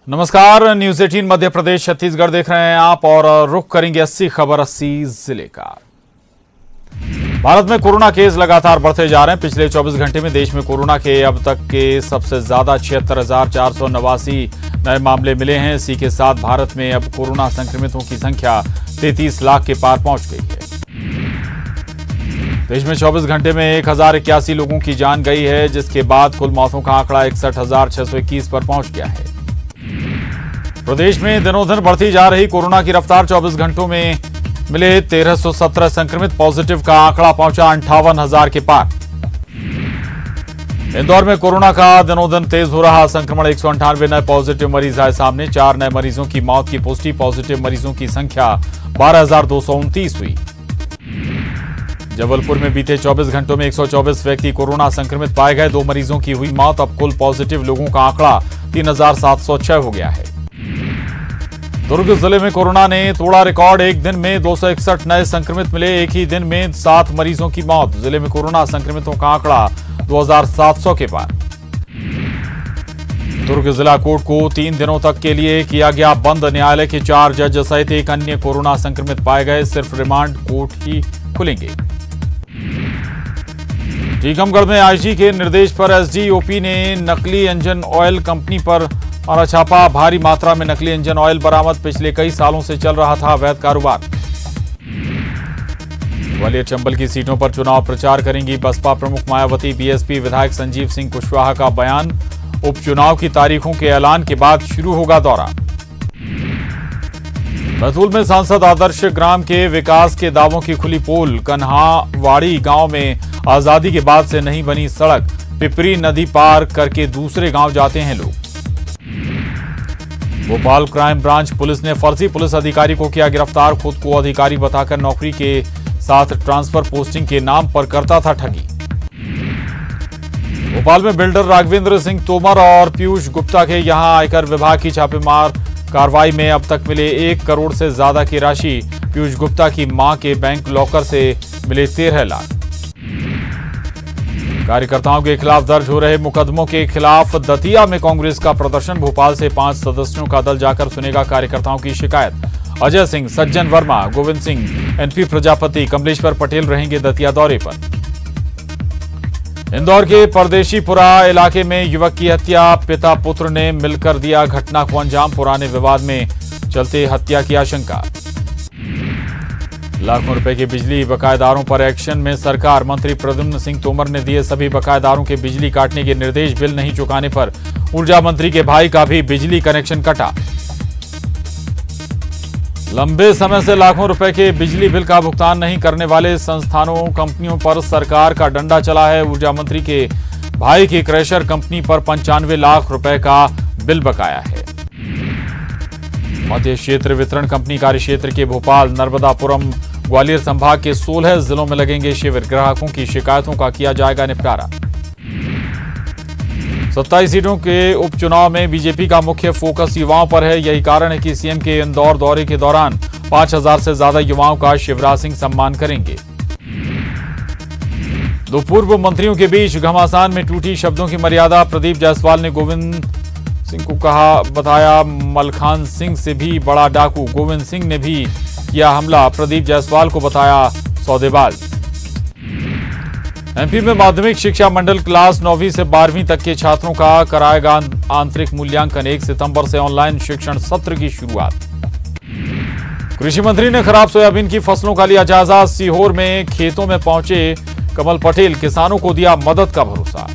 नमस्कार, न्यूज 18 मध्य प्रदेश छत्तीसगढ़ देख रहे हैं आप और रुख करेंगे 80 खबर 80 जिले का। भारत में कोरोना केस लगातार बढ़ते जा रहे हैं। पिछले 24 घंटे में देश में कोरोना के अब तक के सबसे ज्यादा 76,489 नए मामले मिले हैं। इसी के साथ भारत में अब कोरोना संक्रमितों की संख्या 33 लाख के पार पहुंच गई है। देश में 24 घंटे में 1081 लोगों की जान गई है, जिसके बाद कुल मौतों का आंकड़ा 61,621 पर पहुंच गया है। प्रदेश में दिनों दिन बढ़ती जा रही कोरोना की रफ्तार। 24 घंटों में मिले 1317 संक्रमित, पॉजिटिव का आंकड़ा पहुंचा 58,000 के पार। इंदौर में कोरोना का दिनों दिन तेज हो रहा संक्रमण। 198 नए पॉजिटिव मरीज आए सामने। 4 नए मरीजों की मौत की पुष्टि। पॉजिटिव मरीजों की संख्या 12,229 हुई। जबलपुर में बीते 24 घंटों में 124 व्यक्ति कोरोना संक्रमित पाए गए। 2 मरीजों की हुई मौत। अब कुल पॉजिटिव लोगों का आंकड़ा 3,706 हो गया है। दुर्ग जिले में कोरोना ने तोड़ा रिकॉर्ड। एक दिन में 261 नए संक्रमित मिले। एक ही दिन में 7 मरीजों की मौत। जिले में कोरोना संक्रमितों का आंकड़ा 2,700 के पार। दुर्ग जिला कोर्ट को 3 दिनों तक के लिए किया गया बंद। न्यायालय के 4 जज सहित एक अन्य कोरोना संक्रमित पाए गए। सिर्फ रिमांड कोर्ट ही खुलेंगे। टीकमगढ़ में आईजी के निर्देश पर एसडीओपी ने नकली इंजन ऑयल कंपनी पर मारा छापा। भारी मात्रा में नकली इंजन ऑयल बरामद। पिछले कई सालों से चल रहा था अवैध कारोबार। ग्वालियर चंबल की सीटों पर चुनाव प्रचार करेंगी बसपा प्रमुख मायावती। बीएसपी विधायक संजीव सिंह कुशवाहा का बयान। उपचुनाव की तारीखों के ऐलान के बाद शुरू होगा दौरा। बैतूल में सांसद आदर्श ग्राम के विकास के दावों की खुली पोल। कन्हावाड़ी गांव में आजादी के बाद से नहीं बनी सड़क। पिपरी नदी पार करके दूसरे गांव जाते हैं लोग। भोपाल क्राइम ब्रांच पुलिस ने फर्जी पुलिस अधिकारी को किया गिरफ्तार। खुद को अधिकारी बताकर नौकरी के साथ ट्रांसफर पोस्टिंग के नाम पर करता था ठगी। भोपाल में बिल्डर राघवेंद्र सिंह तोमर और पीयूष गुप्ता के यहां आयकर विभाग की छापेमार कार्रवाई में अब तक मिले 1 करोड़ से ज्यादा की राशि। पीयूष गुप्ता की मां के बैंक लॉकर से मिले 13 लाख। कार्यकर्ताओं के खिलाफ दर्ज हो रहे मुकदमों के खिलाफ दतिया में कांग्रेस का प्रदर्शन। भोपाल से 5 सदस्यों का दल जाकर सुनेगा कार्यकर्ताओं की शिकायत। अजय सिंह, सज्जन वर्मा, गोविंद सिंह, एनपी प्रजापति, कमलेश्वर पटेल रहेंगे दतिया दौरे पर। इंदौर के परदेशीपुरा इलाके में युवक की हत्या। पिता पुत्र ने मिलकर दिया घटना को अंजाम। पुराने विवाद में चलते हत्या की आशंका। लाखों रुपए के बिजली बकायेदारों पर एक्शन में सरकार। मंत्री प्रद्युम्न सिंह तोमर ने दिए सभी बकायेदारों के बिजली काटने के निर्देश। बिल नहीं चुकाने पर ऊर्जा मंत्री के भाई का भी बिजली कनेक्शन कटा। लंबे समय से लाखों रुपए के बिजली बिल का भुगतान नहीं करने वाले संस्थानों कंपनियों पर सरकार का डंडा चला है। ऊर्जा मंत्री के भाई की क्रैशर कंपनी पर 95 लाख रुपए का बिल बकाया है। मध्य क्षेत्र वितरण कंपनी कार्यक्षेत्र के भोपाल, नर्मदापुरम, ग्वालियर संभाग के 16 जिलों में लगेंगे शिविर। ग्राहकों की शिकायतों का किया जाएगा निपटारा। 27 सीटों के उपचुनाव में बीजेपी का मुख्य फोकस युवाओं पर है। यही कारण है कि सीएम के इंदौर दौरे के दौरान 5,000 से ज्यादा युवाओं का शिवराज सिंह सम्मान करेंगे। 2 पूर्व मंत्रियों के बीच घमासान में टूटी शब्दों की मर्यादा। प्रदीप जायसवाल ने गोविंद सिंह को बताया मलखान सिंह से भी बड़ा डाकू। गोविंद सिंह ने भी किया हमला। प्रदीप जायसवाल को बताया सौदेबाज। एमपी में माध्यमिक शिक्षा मंडल क्लास 9वीं से 12वीं तक के छात्रों का कराएगा आंतरिक मूल्यांकन। 1 सितंबर से ऑनलाइन शिक्षण सत्र की शुरुआत। कृषि मंत्री ने खराब सोयाबीन की फसलों का लिया जायजा। सीहोर में खेतों में पहुंचे कमल पटेल, किसानों को दिया मदद का भरोसा।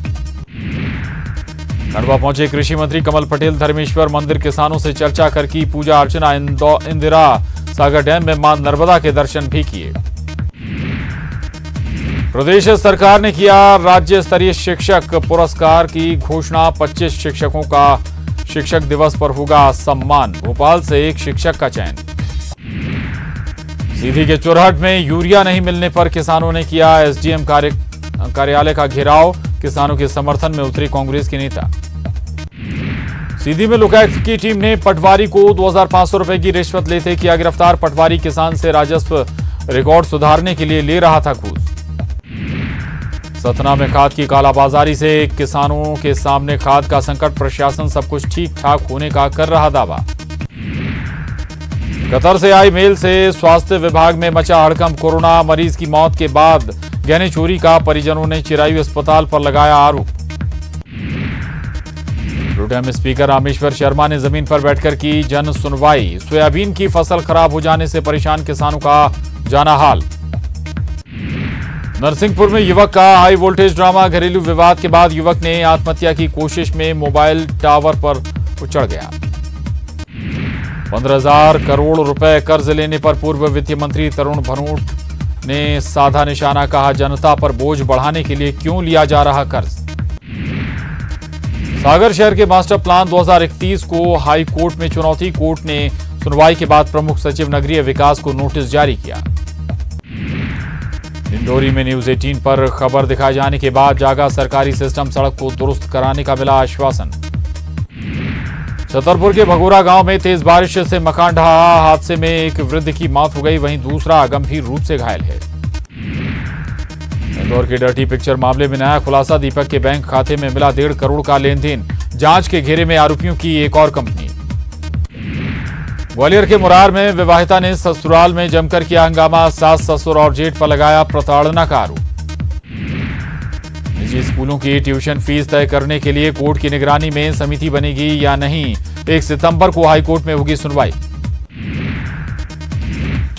खंडवा पहुंचे कृषि मंत्री कमल पटेल। धर्मेश्वर मंदिर किसानों से चर्चा कर की पूजा अर्चना। इंदिरा सागर डैम में मां नर्मदा के दर्शन भी किए। प्रदेश सरकार ने किया राज्य स्तरीय शिक्षक पुरस्कार की घोषणा। 25 शिक्षकों का शिक्षक दिवस पर होगा सम्मान। भोपाल से एक शिक्षक का चयन। सीधी के चुरहट में यूरिया नहीं मिलने पर किसानों ने किया एसडीएम कार्यालय का घेराव। किसानों के समर्थन में उतरी कांग्रेस के नेता। सीधी में लोकायुक्त की टीम ने पटवारी को 2,500 रुपए की रिश्वत लेते किया गिरफ्तार। पटवारी किसान से राजस्व रिकॉर्ड सुधारने के लिए ले रहा था घूस। सतना में खाद की कालाबाजारी से किसानों के सामने खाद का संकट, प्रशासन सब कुछ ठीक ठाक होने का कर रहा दावा। कतर से आई मेल से स्वास्थ्य विभाग में मचा हड़कंप, कोरोना मरीज की मौत के बाद गहने चोरी का परिजनों ने चिरायु अस्पताल पर लगाया आरोप। प्रोटेम स्पीकर रामेश्वर शर्मा ने जमीन पर बैठकर की जन सुनवाई, सोयाबीन की फसल खराब हो जाने से परेशान किसानों का जाना हाल। नरसिंहपुर में युवक का हाई वोल्टेज ड्रामा, घरेलू विवाद के बाद युवक ने आत्महत्या की कोशिश में मोबाइल टावर पर चढ़ गया। 15,000 करोड़ रुपए कर्ज लेने पर पूर्व वित्त मंत्री तरुण भनोट ने साधा निशाना, कहा जनता पर बोझ बढ़ाने के लिए क्यों लिया जा रहा कर्ज। सागर शहर के मास्टर प्लान 2031 को हाई कोर्ट में चुनौती, कोर्ट ने सुनवाई के बाद प्रमुख सचिव नगरीय विकास को नोटिस जारी किया। डिंडोरी में न्यूज 18 पर खबर दिखाए जाने के बाद जागा सरकारी सिस्टम, सड़क को दुरुस्त कराने का मिला आश्वासन। छतरपुर के भगोरा गांव में तेज बारिश से मकान ढहा, हादसे में एक वृद्ध की मौत हो गई, वहीं दूसरा गंभीर रूप से घायल है। इंदौर के डर्टी पिक्चर मामले में नया खुलासा, दीपक के बैंक खाते में मिला 1.5 करोड़ का लेन देन, जांच के घेरे में आरोपियों की एक और कंपनी। ग्वालियर के मुरार में विवाहिता ने ससुराल में जमकर किया हंगामा, सास ससुर और जेठ पर लगाया प्रताड़ना का आरोप। निजी स्कूलों की ट्यूशन फीस तय करने के लिए कोर्ट की निगरानी में समिति बनेगी या नहीं, 1 सितंबर को हाईकोर्ट में होगी सुनवाई।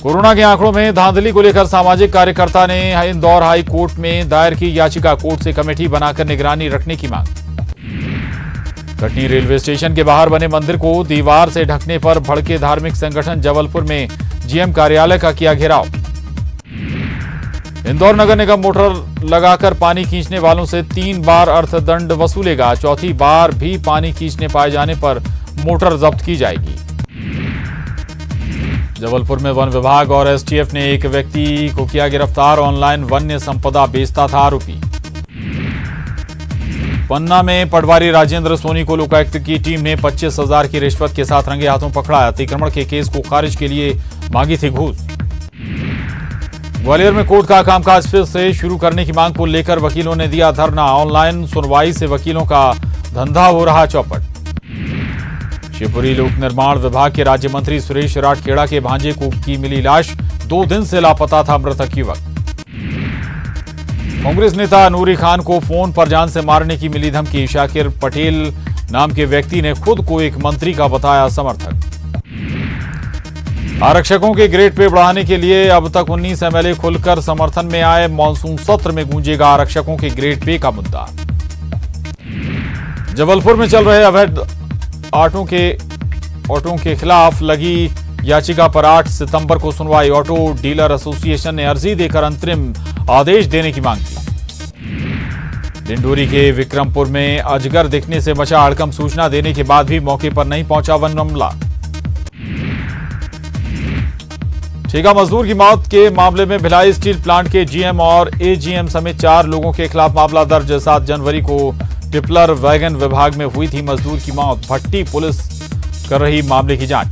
कोरोना के आंकड़ों में धांधली को लेकर सामाजिक कार्यकर्ता ने इंदौर हाई कोर्ट में दायर की याचिका, कोर्ट से कमेटी बनाकर निगरानी रखने की मांग। कटनी रेलवे स्टेशन के बाहर बने मंदिर को दीवार से ढकने पर भड़के धार्मिक संगठन, जबलपुर में जीएम कार्यालय का किया घेराव। इंदौर नगर निगम मोटर लगाकर पानी खींचने वालों से 3 बार अर्थदंड वसूलेगा, चौथी बार भी पानी खींचने पाए जाने पर मोटर जब्त की जाएगी। जबलपुर में वन विभाग और एसटीएफ ने एक व्यक्ति को किया गिरफ्तार, ऑनलाइन वन्य संपदा बेचता था आरोपी। पन्ना में पटवारी राजेंद्र सोनी को लोकायुक्त की टीम ने 25,000 की रिश्वत के साथ रंगे हाथों पकड़ा, अतिक्रमण के केस को खारिज के लिए मांगी थी घूस। ग्वालियर में कोर्ट का कामकाज फिर से शुरू करने की मांग को लेकर वकीलों ने दिया धरना, ऑनलाइन सुनवाई से वकीलों का धंधा हो रहा चौपट। शिवपुरी लोक निर्माण विभाग के राज्य मंत्री सुरेश राठखेड़ा के भांजे को की मिली लाश, 2 दिन से लापता था मृतक युवक। कांग्रेस नेता नूरी खान को फोन पर जान से मारने की मिली धमकी, शाकिर पटेल नाम के व्यक्ति ने खुद को एक मंत्री का बताया समर्थक। आरक्षकों के ग्रेड पे बढ़ाने के लिए अब तक 19 एमएलए खुलकर समर्थन में आए, मानसून सत्र में गूंजेगा आरक्षकों के ग्रेड पे का मुद्दा। जबलपुर में चल रहे अवैध ऑटो के खिलाफ लगी याचिका पर 8 सितंबर को सुनवाई, ऑटो डीलर एसोसिएशन ने अर्जी देकर अंतरिम आदेश देने की मांग की। डिंडोरी के विक्रमपुर में अजगर दिखने से मचा हड़कंप, सूचना देने के बाद भी मौके पर नहीं पहुंचा वन अमला। ठेका मजदूर की मौत के मामले में भिलाई स्टील प्लांट के जीएम और एजीएम समेत 4 लोगों के खिलाफ मामला दर्ज। 7 जनवरी को टिपलर वैगन विभाग में हुई थी मजदूर की मौत, भट्टी पुलिस कर रही मामले की जांच।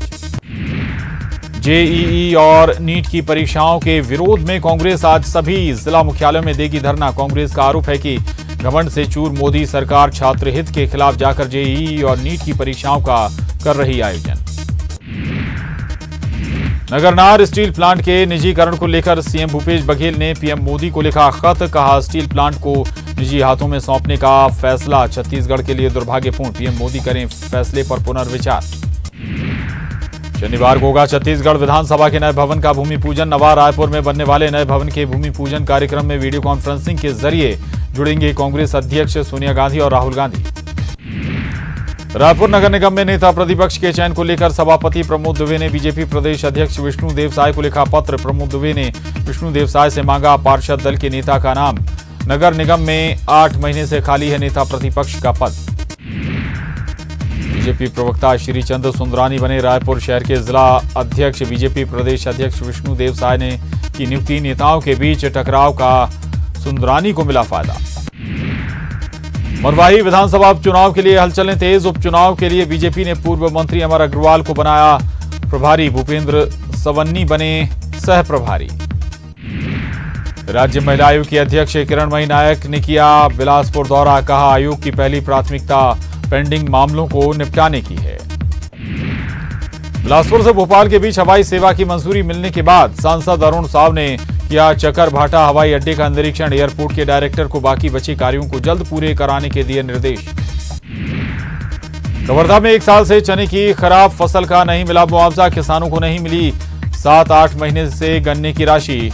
जेईई और नीट की परीक्षाओं के विरोध में कांग्रेस आज सभी जिला मुख्यालयों में देगी धरना। कांग्रेस का आरोप है कि घमंड से चूर मोदी सरकार छात्र हित के खिलाफ जाकर जेईई और नीट की परीक्षाओं का कर रही आयोजन। नगरनार स्टील प्लांट के निजीकरण को लेकर सीएम भूपेश बघेल ने पीएम मोदी को लिखा खत, कहा स्टील प्लांट को निजी हाथों में सौंपने का फैसला छत्तीसगढ़ के लिए दुर्भाग्यपूर्ण, पीएम मोदी करें फैसले पर पुनर्विचार। शनिवार को होगा छत्तीसगढ़ विधानसभा के नए भवन का भूमि पूजन। नवा रायपुर में बनने वाले नए भवन के भूमि पूजन कार्यक्रम में वीडियो कॉन्फ्रेंसिंग के जरिए जुड़ेंगे कांग्रेस अध्यक्ष सोनिया गांधी और राहुल गांधी। रायपुर नगर निगम में नेता प्रतिपक्ष के चयन को लेकर सभापति प्रमोद दुबे ने बीजेपी प्रदेश अध्यक्ष विष्णुदेव साय को लिखा पत्र। प्रमोद दुबे ने विष्णुदेव साय से मांगा पार्षद दल के नेता का नाम। नगर निगम में 8 महीने से खाली है नेता प्रतिपक्ष का पद। बीजेपी प्रवक्ता श्री चंद्र सुंदरानी बने रायपुर शहर के जिला अध्यक्ष। बीजेपी प्रदेश अध्यक्ष विष्णुदेव साय ने की नियुक्ति। नेताओं के बीच टकराव का सुंदरानी को मिला फायदा। मरवाही विधानसभा उपचुनाव के लिए हलचलें तेज। उपचुनाव के लिए बीजेपी ने पूर्व मंत्री अमर अग्रवाल को बनाया प्रभारी, भूपेंद्र सवन्नी बने सह प्रभारी। राज्य महिला आयोग की अध्यक्ष किरणमयी नायक ने किया बिलासपुर दौरा। कहा, आयोग की पहली प्राथमिकता पेंडिंग मामलों को निपटाने की है। बिलासपुर से भोपाल के बीच हवाई सेवा की मंजूरी मिलने के बाद सांसद अरुण साव ने किया चकरभाटा हवाई अड्डे का निरीक्षण। एयरपोर्ट के डायरेक्टर को बाकी बचे कार्यों को जल्द पूरे कराने के दिए निर्देश। कवर्धा में 1 साल से चने की खराब फसल का नहीं मिला मुआवजा। किसानों को नहीं मिली 7-8 महीने से गन्ने की राशि।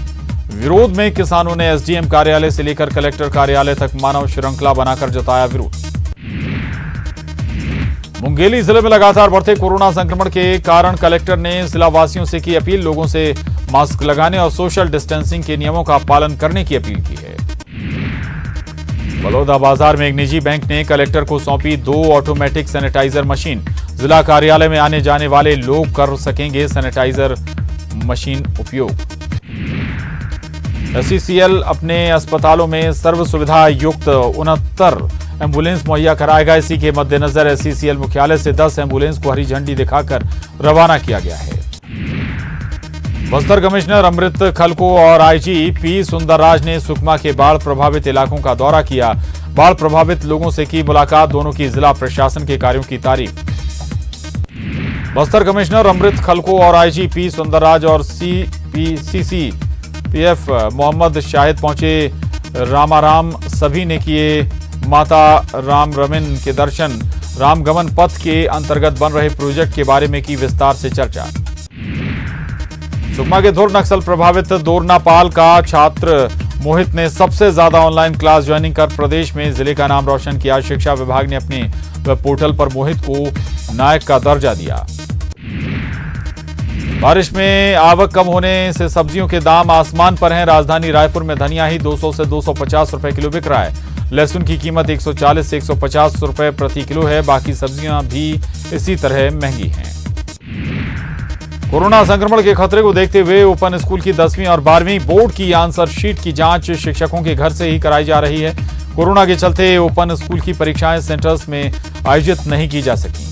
विरोध में किसानों ने एसडीएम कार्यालय से लेकर कलेक्टर कार्यालय तक मानव श्रृंखला बनाकर जताया विरोध। मुंगेली जिले में लगातार बढ़ते कोरोना संक्रमण के कारण कलेक्टर ने जिलावासियों से की अपील। लोगों से मास्क लगाने और सोशल डिस्टेंसिंग के नियमों का पालन करने की अपील की है। बलौदा बाजार में एक निजी बैंक ने कलेक्टर को सौंपी 2 ऑटोमेटिक सैनिटाइजर मशीन। जिला कार्यालय में आने जाने वाले लोग कर सकेंगे सैनिटाइजर मशीन उपयोग। एससीसीएल अपने अस्पतालों में सर्व सुविधा युक्त 69 एम्बुलेंस मुहैया कराएगा। इसी के मद्देनजर एससीसीएल मुख्यालय से 10 एम्बुलेंस को हरी झंडी दिखाकर रवाना किया गया है। बस्तर कमिश्नर अमृत खलको और आईजी पी सुंदरराज ने सुकमा के बाढ़ प्रभावित इलाकों का दौरा किया। बाढ़ प्रभावित लोगों से की मुलाकात। दोनों की जिला प्रशासन के कार्यों की तारीफ। बस्तर कमिश्नर अमृत खलको और आईजी पी सुंदरराज और सीसीपीएफ मोहम्मद शाहिद पहुंचे रामाराम। सभी ने किए माता राम रमिन के दर्शन। रामगमन पथ के अंतर्गत बन रहे प्रोजेक्ट के बारे में की विस्तार से चर्चा। सुकमा के धुर नक्सल प्रभावित दोरनापाल का छात्र मोहित ने सबसे ज्यादा ऑनलाइन क्लास ज्वाइनिंग कर प्रदेश में जिले का नाम रोशन किया। शिक्षा विभाग ने अपने वेब पोर्टल पर मोहित को नायक का दर्जा दिया। बारिश में आवक कम होने से सब्जियों के दाम आसमान पर हैं। राजधानी रायपुर में धनिया ही 200 से 250 रुपए किलो बिक रहा है। लहसुन की कीमत 140 से 150 रुपए प्रति किलो है। बाकी सब्जियां भी इसी तरह महंगी हैं। कोरोना संक्रमण के खतरे को देखते हुए ओपन स्कूल की 10वीं और 12वीं बोर्ड की आंसर शीट की जांच शिक्षकों के घर से ही कराई जा रही है। कोरोना के चलते ओपन स्कूल की परीक्षाएं सेंटर्स में आयोजित नहीं की जा सकी।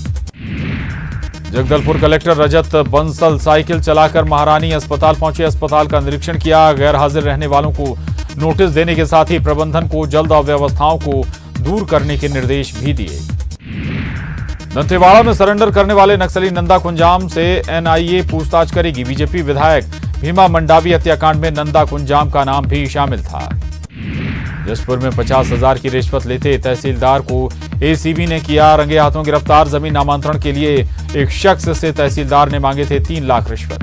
जगदलपुर कलेक्टर रजत बंसल साइकिल चलाकर महारानी अस्पताल पहुंचे। अस्पताल का निरीक्षण किया। गैर हाजिर रहने वालों को नोटिस देने के साथ ही प्रबंधन को जल्द अव्यवस्थाओं को दूर करने के निर्देश भी दिए। दंतेवाड़ा में सरेंडर करने वाले नक्सली नंदा कुंजाम से एनआईए पूछताछ करेगी। बीजेपी विधायक भीमा मंडावी हत्याकांड में नंदा कुंजाम का नाम भी शामिल था। जसपुर में 50,000 की रिश्वत लेते तहसीलदार को एसीबी ने किया रंगे हाथों गिरफ्तार। जमीन नामांतरण के लिए एक शख्स से तहसीलदार ने मांगे थे 3 लाख रिश्वत।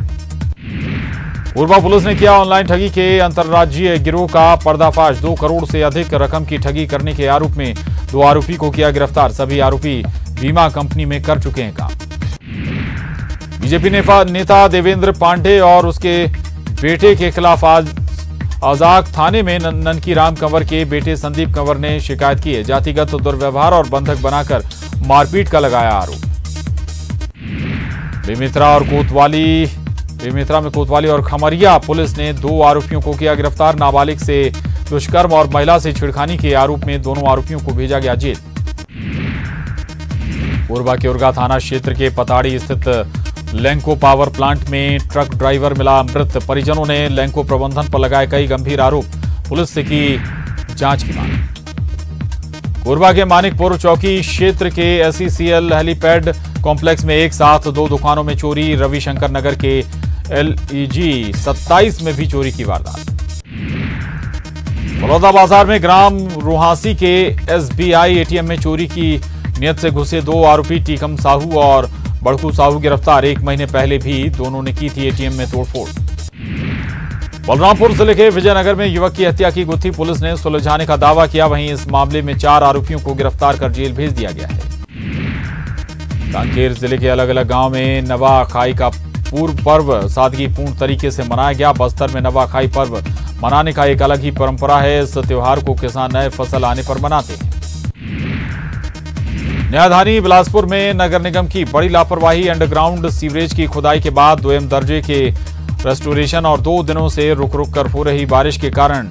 कोरबा पुलिस ने किया ऑनलाइन ठगी के अंतर्राज्यीय गिरोह का पर्दाफाश। 2 करोड़ से अधिक रकम की ठगी करने के आरोप में 2 आरोपी को किया गिरफ्तार। सभी आरोपी बीमा कंपनी में कर चुके हैं काम। बीजेपी नेता देवेंद्र पांडे और उसके बेटे के खिलाफ आज आजाद थाने में ननकी राम कंवर के बेटे संदीप कंवर ने शिकायत की है। जातिगत दुर्व्यवहार और बंधक बनाकर मारपीट का लगाया आरोप। बेमेतरा में कोतवाली और खमरिया पुलिस ने 2 आरोपियों को किया गिरफ्तार। नाबालिग से दुष्कर्म और महिला से छेड़खानी के आरोप में दोनों आरोपियों को भेजा गया जेल। कोरबा के उर्गा थाना क्षेत्र के पताड़ी स्थित लैंको पावर प्लांट में ट्रक ड्राइवर मिला मृत। परिजनों ने लैंको प्रबंधन पर लगाए कई गंभीर आरोप। पुलिस से की जांच की मांग। कोरबा के मानिकपुर चौकी क्षेत्र के एससीसीएल हेलीपैड कॉम्प्लेक्स में एक साथ 2 दुकानों में चोरी। रविशंकर नगर के LEG 27 में भी चोरी की वारदात। बलौदा बाजार में ग्राम रुहासी के SBI ATM में चोरी की नियत से घुसे 2 आरोपी टीकम साहू और बड़कू साहू गिरफ्तार। 1 महीने पहले भी दोनों ने की थी ATM में तोड़फोड़। बलरामपुर जिले के विजयनगर में युवक की हत्या की गुत्थी पुलिस ने सुलझाने का दावा किया। वहीं इस मामले में 4 आरोपियों को गिरफ्तार कर जेल भेज दिया गया है। कांकेर जिले के अलग अलग गांव में नवाखाई का पूर्व पर्व सादगीपूर्ण तरीके से मनाया गया। बस्तर में नवाखाई पर्व मनाने का एक अलग ही परंपरा है। इस त्योहार को किसान नए फसल आने पर मनाते हैं। न्यायधानी बिलासपुर में नगर निगम की बड़ी लापरवाही। अंडरग्राउंड सीवरेज की खुदाई के बाद 2 दर्जे के रेस्टोरेशन और 2 दिनों से रुक रुक कर हो रही बारिश के कारण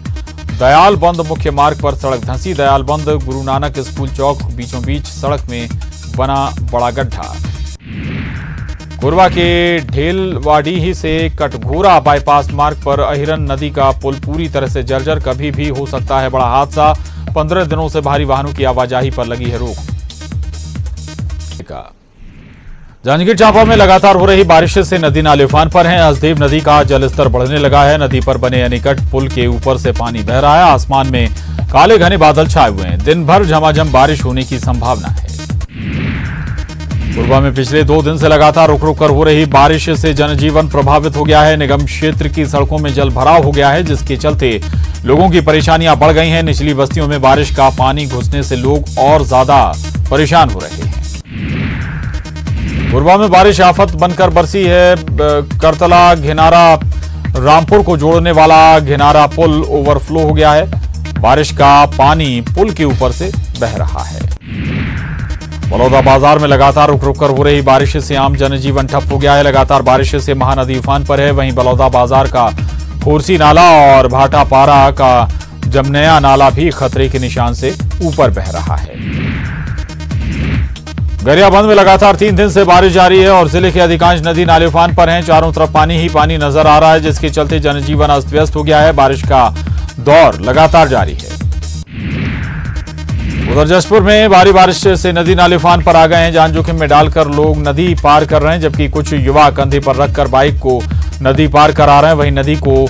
दयालबंद मुख्य मार्ग पर सड़क धंसी। दयालबंद गुरु नानक स्कूल चौक बीचों बीच सड़क में बना बड़ा गड्ढा। कोरबा के ढेलवाडीही से कटघोरा बाईपास मार्ग पर अहिरन नदी का पुल पूरी तरह से जर्जर, कभी भी हो सकता है बड़ा हादसा। 15 दिनों से भारी वाहनों की आवाजाही पर लगी है रोक। जांजगीर चांपा में लगातार हो रही बारिश से नदी नाले उफान पर हैं। हसदेव नदी का जलस्तर बढ़ने लगा है। नदी पर बने अनिकट पुल के ऊपर से पानी बह रहा है। आसमान में काले घने बादल छाए हुए हैं। दिन भर झमाझम बारिश होने की संभावना है। कोरबा में पिछले 2 दिन से लगातार रुक रुक कर हो रही बारिश से जनजीवन प्रभावित हो गया है। निगम क्षेत्र की सड़कों में जल भराव हो गया है, जिसके चलते लोगों की परेशानियां बढ़ गई हैं। निचली बस्तियों में बारिश का पानी घुसने से लोग और ज्यादा परेशान हो रहे हैं। कोरबा में बारिश आफत बनकर बरसी है। करतला घिनारा रामपुर को जोड़ने वाला घिनारा पुल ओवरफ्लो हो गया है। बारिश का पानी पुल के ऊपर से बह रहा है। बलौदा बाजार में लगातार रुक रुक कर हो रही बारिश से आम जनजीवन ठप हो गया है। लगातार बारिश से महानदी उफान पर है। वहीं बलौदा बाजार का खोरसी नाला और भाटापारा का जमनया नाला भी खतरे के निशान से ऊपर बह रहा है। गरियाबंद में लगातार 3 दिन से बारिश जारी है और जिले के अधिकांश नदी नाले उफान पर हैं। चारों तरफ पानी ही पानी नजर आ रहा है, जिसके चलते जनजीवन अस्त व्यस्त हो गया है। बारिश का दौर लगातार जारी है। उधर जशपुर में भारी बारिश से नदी नाले उफान पर आ गए हैं। जान जोखिम में डालकर लोग नदी पार कर रहे हैं, जबकि कुछ युवा कंधे पर रखकर बाइक को नदी पार करा रहे हैं। वहीं नदी को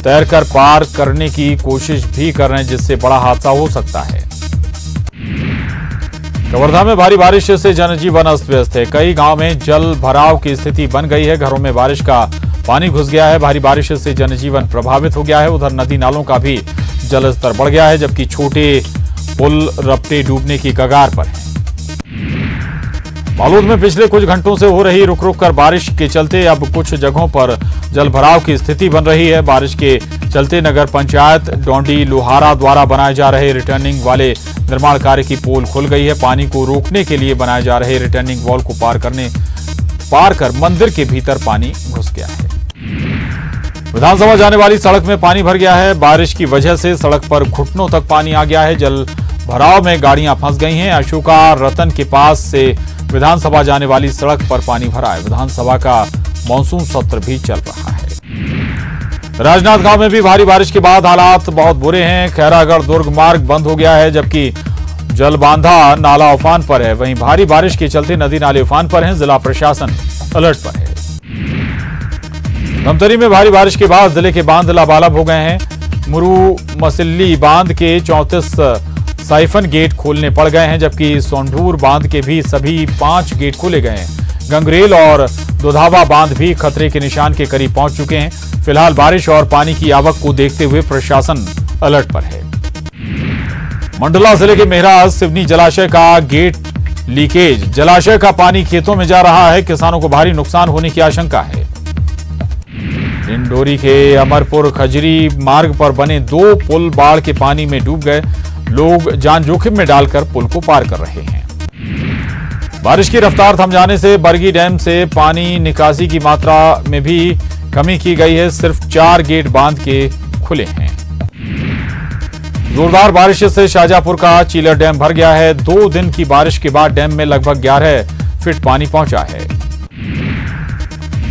तैरकर पार करने की कोशिश भी कर रहे हैं, जिससे बड़ा हादसा हो सकता है। कवर्धा में भारी बारिश से जनजीवन अस्त व्यस्त है। कई गांव में जल भराव की स्थिति बन गई है। घरों में बारिश का पानी घुस गया है। भारी बारिश से जनजीवन प्रभावित हो गया है। उधर नदी नालों का भी जलस्तर बढ़ गया है, जबकि छोटे पुल रपटे डूबने की कगार पर है। बालोद में पिछले कुछ घंटों से हो रही रुक रुक कर बारिश के चलते अब कुछ जगहों पर जल भराव की स्थिति बन रही है। बारिश के चलते नगर पंचायत डोंडी लोहारा द्वारा बनाए जा रहे रिटर्निंग वाले निर्माण कार्य की पोल खुल गई है। पानी को रोकने के लिए बनाए जा रहे रिटर्निंग वॉल को पार कर मंदिर के भीतर पानी घुस गया है। विधानसभा जाने वाली सड़क में पानी भर गया है। बारिश की वजह से सड़क पर घुटनों तक पानी आ गया है। जल भराव में गाड़ियां फंस गई हैं। अशोका रतन के पास से विधानसभा जाने वाली सड़क पर पानी भरा है। विधानसभा का मानसून सत्र भी चल रहा है। राजनांदगांव में भी भारी बारिश के बाद हालात बहुत बुरे हैं। खैरागढ़ दुर्ग मार्ग बंद हो गया है, जबकि जलबांधा नाला उफान पर है। वहीं भारी बारिश के चलते नदी नाले उफान पर हैं। जिला प्रशासन अलर्ट पर है। धमतरी में भारी बारिश के बाद जिले के बांध लबालब हो गए हैं। मुरू मसिल्ली बांध के 34 साइफन गेट खोलने पड़ गए हैं, जबकि सोंढूर बांध के भी सभी 5 गेट खोले गए हैं। गंगरेल और दुधावा बांध भी खतरे के निशान के करीब पहुंच चुके हैं। फिलहाल बारिश और पानी की आवक को देखते हुए प्रशासन अलर्ट पर है। मंडला जिले के मेहरा सिवनी जलाशय का गेट लीकेज। जलाशय का पानी खेतों में जा रहा है। किसानों को भारी नुकसान होने की आशंका है। डिंडोरी के अमरपुर खजरी मार्ग पर बने 2 पुल बाढ़ के पानी में डूब गए। लोग जान जोखिम में डालकर पुल को पार कर रहे हैं। बारिश की रफ्तार थम जाने से बरगी डैम से पानी निकासी की मात्रा में भी कमी की गई है। सिर्फ 4 गेट बांध के खुले हैं। जोरदार बारिश से शाहजहांपुर का चीलर डैम भर गया है। 2 दिन की बारिश के बाद डैम में लगभग 11 फीट पानी पहुंचा है।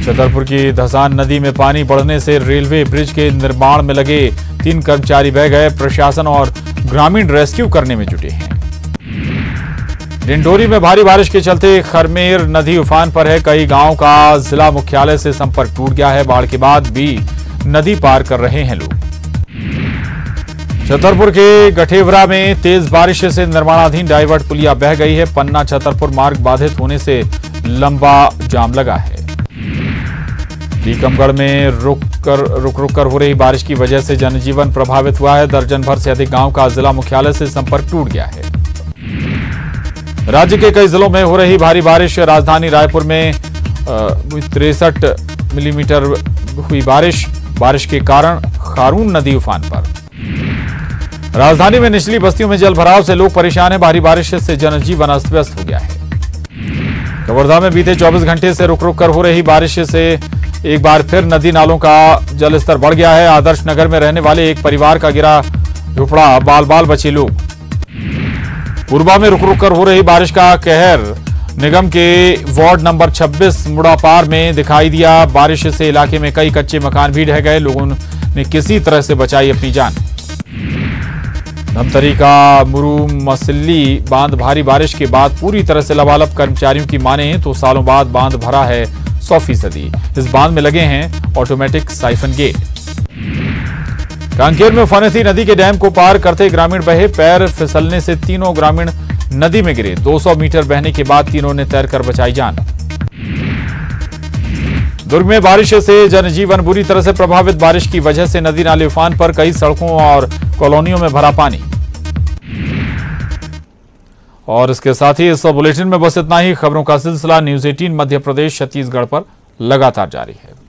छतरपुर की धसान नदी में पानी बढ़ने से रेलवे ब्रिज के निर्माण में लगे 3 कर्मचारी बह गए। प्रशासन और ग्रामीण रेस्क्यू करने में जुटे हैं। डिंडोरी में भारी बारिश के चलते खरमेर नदी उफान पर है। कई गांवों का जिला मुख्यालय से संपर्क टूट गया है। बाढ़ के बाद भी नदी पार कर रहे हैं लोग। छतरपुर के गठेवरा में तेज बारिश से निर्माणाधीन डाइवर्ट पुलिया बह गई है। पन्ना छतरपुर मार्ग बाधित होने से लंबा जाम लगा है। टीकमगढ़ में रुक रुक कर हो रही बारिश की वजह से जनजीवन प्रभावित हुआ है। दर्जन भर से अधिक गांव का जिला मुख्यालय से संपर्क टूट गया है। राज्य के कई जिलों में हो रही भारी बारिश। राजधानी रायपुर में 63 मिलीमीटर हुई बारिश के कारण खारून नदी उफान पर। राजधानी में निचली बस्तियों में जल भराव से लोग परेशान हैं। भारी बारिश से जनजीवन अस्त व्यस्त हो गया है। कवर्धा में बीते 24 घंटे से रुक रुक कर हो रही बारिश से एक बार फिर नदी नालों का जलस्तर बढ़ गया है। आदर्श नगर में रहने वाले एक परिवार का गिरा झुपड़ा, बाल बाल बचे लोग। पूर्वा में रुक रुक कर हो रही बारिश का कहर निगम के वार्ड नंबर 26 मुड़ापार में दिखाई दिया। बारिश से इलाके में कई कच्चे मकान भी ढह गए। लोगों ने किसी तरह से बचाई अपनी जान। धमतरी का मुरुमसली बांध भारी बारिश के बाद पूरी तरह से लबालब। कर्मचारियों की माने तो सालों बाद बांध भरा है 100%। इस बांध में लगे हैं ऑटोमेटिक साइफन गेट। कांकेर में फनेती नदी के डैम को पार करते ग्रामीण बहे। पैर फिसलने से तीनों ग्रामीण नदी में गिरे। 200 मीटर बहने के बाद तीनों ने तैरकर बचाई जान। दुर्ग में बारिश से जनजीवन बुरी तरह से प्रभावित। बारिश की वजह से नदी नाले उफान पर। कई सड़कों और कॉलोनियों में भरा पानी। और इसके साथ ही इस बुलेटिन में बस इतना ही। खबरों का सिलसिला न्यूज़ 18 मध्य प्रदेश छत्तीसगढ़ पर लगातार जारी है।